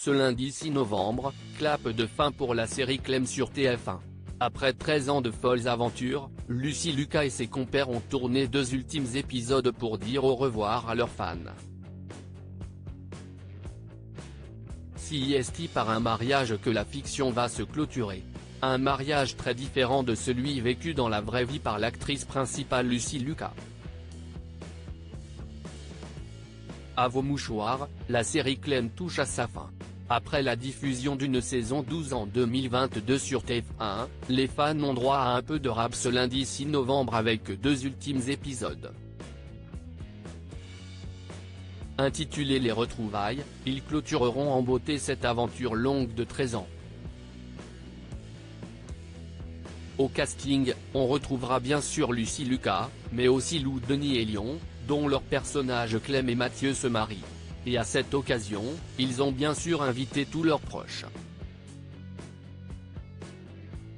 Ce lundi 6 novembre, clap de fin pour la série Clem sur TF1. Après 13 ans de folles aventures, Lucy Lucas et ses compères ont tourné 2 ultimes épisodes pour dire au revoir à leurs fans. C'est par un mariage que la fiction va se clôturer. Un mariage très différent de celui vécu dans la vraie vie par l'actrice principale Lucy Lucas. À vos mouchoirs, la série Clem touche à sa fin. Après la diffusion d'une saison 12 en 2022 sur TF1, les fans ont droit à un peu de rap ce lundi 6 novembre avec 2 ultimes épisodes. Intitulés Les Retrouvailles, ils clôtureront en beauté cette aventure longue de 13 ans. Au casting, on retrouvera bien sûr Lucy Lucas, mais aussi Lou, Denis et Lyon, dont leurs personnages Clem et Mathieu se marient. Et à cette occasion, ils ont bien sûr invité tous leurs proches.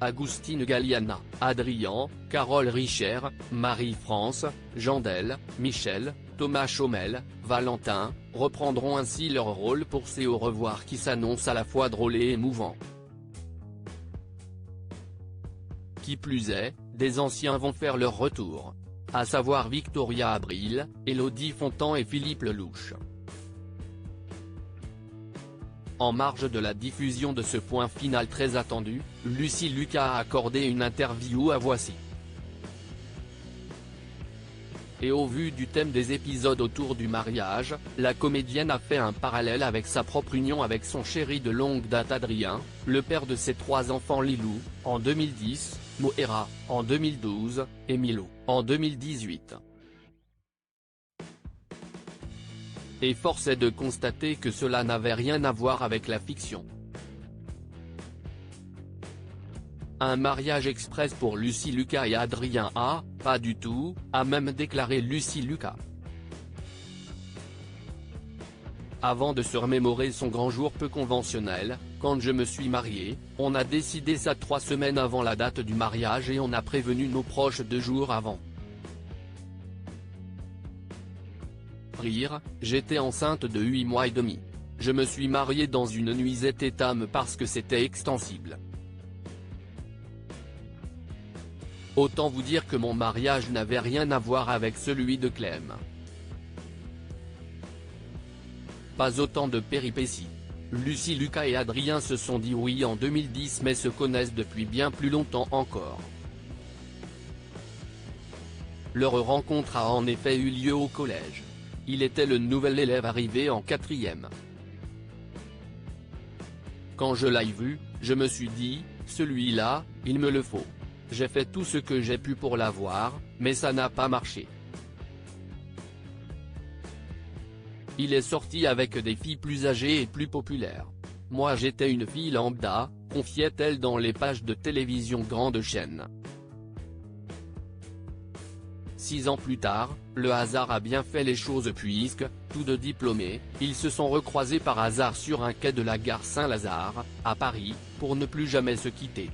Agustine Galliana, Adrien, Carole Richer, Marie-France, Jandel, Michel, Thomas Chomel, Valentin, reprendront ainsi leur rôle pour ces au revoir qui s'annoncent à la fois drôles et émouvants. Qui plus est, des anciens vont faire leur retour. À savoir Victoria Abril, Élodie Fontan et Philippe Lelouch. En marge de la diffusion de ce point final très attendu, Lucy Lucas a accordé une interview à Voici. Et au vu du thème des épisodes autour du mariage, la comédienne a fait un parallèle avec sa propre union avec son chéri de longue date Adrien, le père de ses 3 enfants Lilou, en 2010, Moira, en 2012, et Milo, en 2018. Et force est de constater que cela n'avait rien à voir avec la fiction. Un mariage express pour Lucy Lucas et Adrien A, pas du tout, a même déclaré Lucy Lucas. Avant de se remémorer son grand jour peu conventionnel, quand je me suis marié, on a décidé ça 3 semaines avant la date du mariage et on a prévenu nos proches 2 jours avant. Rire, j'étais enceinte de 8 mois et demi. Je me suis marié dans une nuisette étame parce que c'était extensible. Autant vous dire que mon mariage n'avait rien à voir avec celui de Clem. Pas autant de péripéties. Lucy Lucas et Adrien se sont dit oui en 2010 mais se connaissent depuis bien plus longtemps encore. Leur rencontre a en effet eu lieu au collège. Il était le nouvel élève arrivé en 4e. Quand je l'ai vu, je me suis dit, celui-là, il me le faut. J'ai fait tout ce que j'ai pu pour l'avoir, mais ça n'a pas marché. Il est sorti avec des filles plus âgées et plus populaires. Moi j'étais une fille lambda, confiait-elle dans les pages de télévision grande chaîne. 6 ans plus tard, le hasard a bien fait les choses puisque, tous 2 diplômés, ils se sont recroisés par hasard sur un quai de la gare Saint-Lazare, à Paris, pour ne plus jamais se quitter.